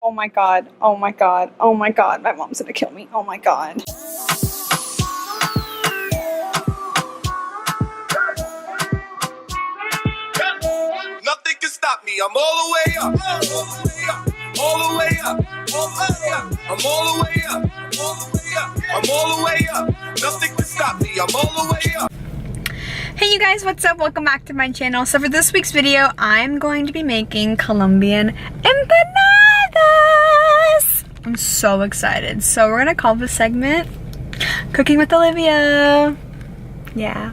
Oh my god, oh my god, oh my god, my mom's gonna kill me, oh my god. Nothing can stop me, I'm all the way up, all the way up, all the way up, I'm all the way up, all the way up, I'm all the way up, nothing can stop me, I'm all the way up. Hey you guys, what's up? Welcome back to my channel. So for this week's video, I'm going to be making Colombian empanadas. I'm so excited. So we're gonna call this segment Cooking with Olivia. Yeah,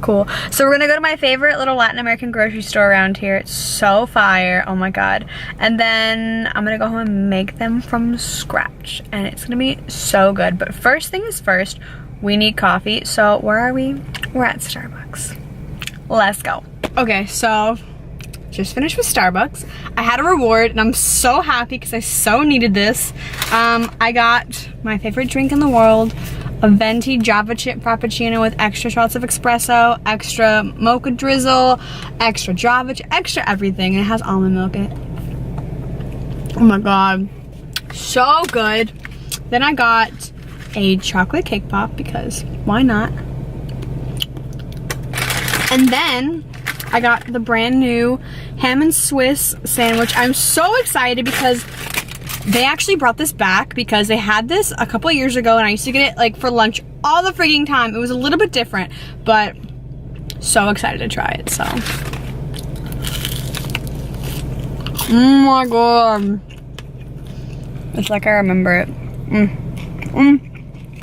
cool. So we're gonna go to my favorite little Latin American grocery store around here. It's so fire, oh my god. And then I'm gonna go home and make them from scratch. And it's gonna be so good. But first thing is first, we need coffee. So where are we? We're at Starbucks. Let's go. Okay, so just finished with Starbucks. I had a reward and I'm so happy because I so needed this. I got my favorite drink in the world, a venti Java chip frappuccino with extra shots of espresso, extra mocha drizzle, extra Java chip, extra everything. And it has almond milk in it. Oh my god, so good. Then I got a chocolate cake pop because why not? And then I got the brand new ham and Swiss sandwich. I'm so excited because they actually brought this back because they had this a couple of years ago and I used to get it like for lunch all the freaking time. It was a little bit different, but so excited to try it, so. Oh my god. It's like I remember it.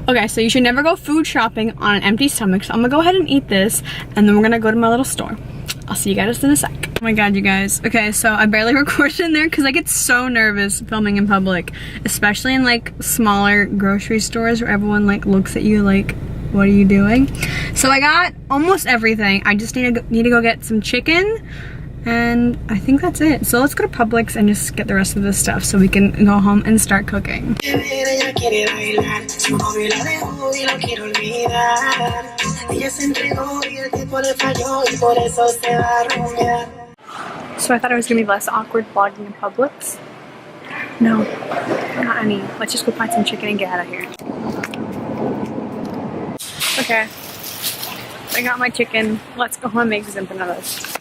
Okay, so you should never go food shopping on an empty stomach. So I'm gonna go ahead and eat this and then we're gonna go to my little store. I'll see you guys in a sec. Oh my god, you guys. Okay, so I barely recorded in there because I get so nervous filming in public, especially in like smaller grocery stores where everyone like looks at you like, what are you doing? So I got almost everything. I just need to go get some chicken and I think that's it. So let's go to Publix and just get the rest of this stuff so we can go home and start cooking. So I thought it was gonna be less awkward vlogging in Publix. No, not any. Let's just go find some chicken and get out of here. Okay, I got my chicken. Let's go home and make these empanadas.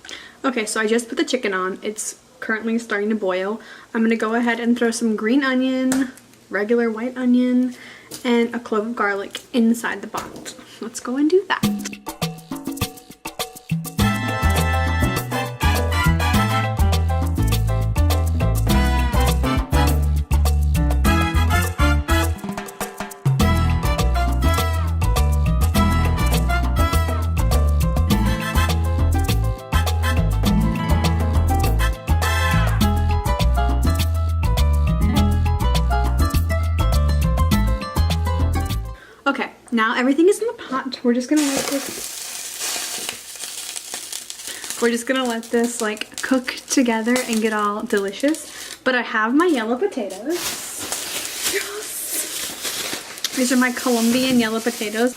Okay, so I just put the chicken on. It's currently starting to boil. I'm gonna go ahead and throw some green onion, regular white onion, and a clove of garlic inside the pot. Let's go and do that. Okay, now everything is in the pot. We're just gonna let this like cook together and get all delicious. But I have my yellow potatoes. Yes. These are my Colombian yellow potatoes.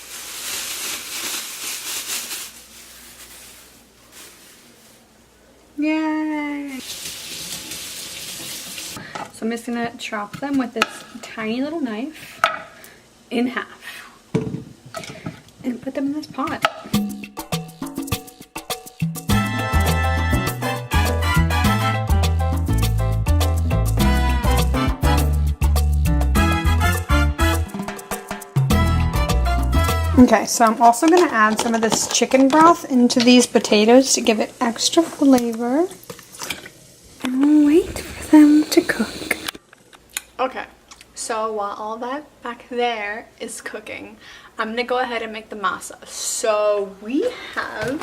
Yay! So I'm just gonna chop them with this tiny little knife in half and put them in this pot. Okay, so I'm also going to add some of this chicken broth into these potatoes to give it extra flavor. And we'll wait for them to cook. Okay. So while all that back there is cooking, I'm gonna go ahead and make the masa. So we have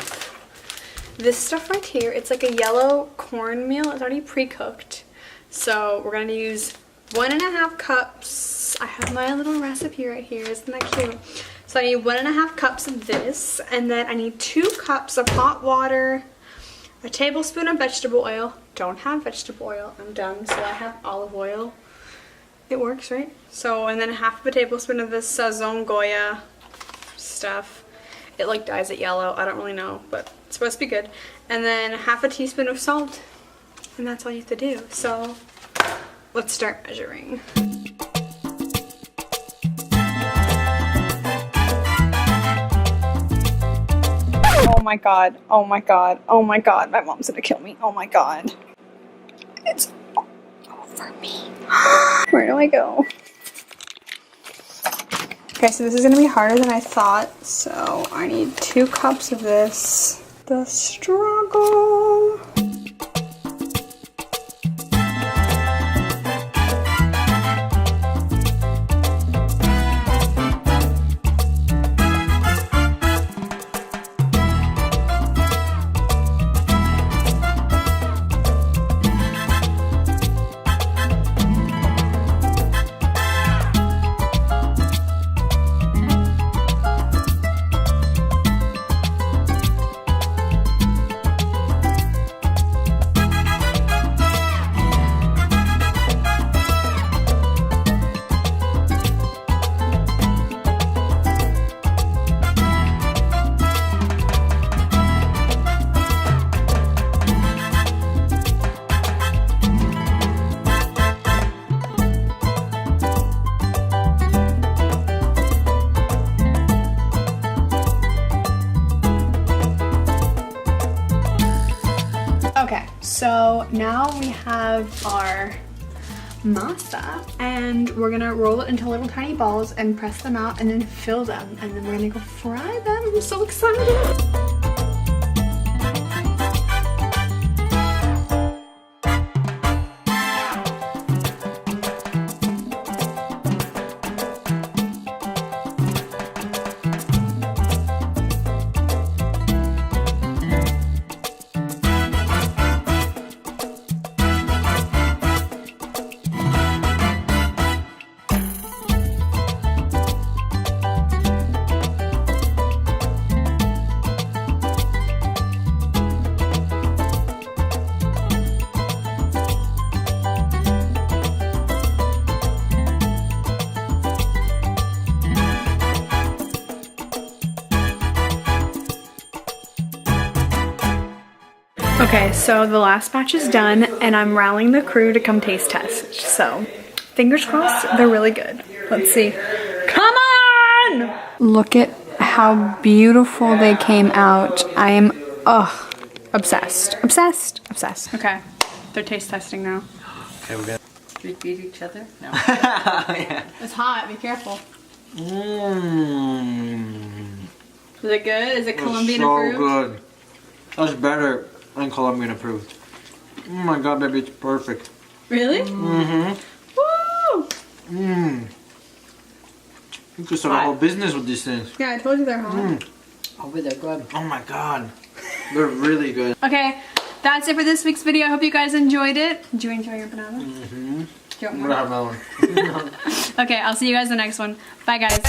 this stuff right here. It's like a yellow cornmeal. It's already pre-cooked. So we're gonna use 1.5 cups. I have my little recipe right here. Isn't that cute? So I need 1.5 cups of this, and then I need 2 cups of hot water, a tablespoon of vegetable oil. Don't have vegetable oil. I'm dumb, so I have olive oil. It works, right? So, and then half of a tablespoon of this Sazon Goya stuff. It like dyes it yellow. I don't really know, but it's supposed to be good. And then half a teaspoon of salt. And that's all you have to do. So, let's start measuring. Oh my god, oh my god, oh my god, my mom's gonna kill me, oh my god. It's all over me. Where do I go? Okay, so this is gonna be harder than I thought, so I need 2 cups of this. The struggle. Okay, so now we have our masa and we're gonna roll it into little tiny balls and press them out and then fill them, and then we're gonna go fry them. I'm so excited. Okay, so the last batch is done and I'm rallying the crew to come taste test. So, fingers crossed, they're really good. Let's see. Come on! Look at how beautiful they came out. I am, obsessed. Obsessed. Obsessed. Okay, they're taste testing now. Okay, we're gonna... Should we beat each other? No. Yeah. It's hot, be careful. Mmm. Is it good? Is it Colombian so approved? Good. That's better than Colombian approved. Oh my god, baby, it's perfect. Really? Mm-hmm. Woo! Mmm. You could start a whole business with these things. Yeah, I told you they're hot. Oh, but they're good. Oh my god. They're really good. Okay, that's it for this week's video. I hope you guys enjoyed it. Did you enjoy your banana? Mm-hmm. Do you want I'm more? gonna have another one. Okay, I'll see you guys in the next one. Bye, guys.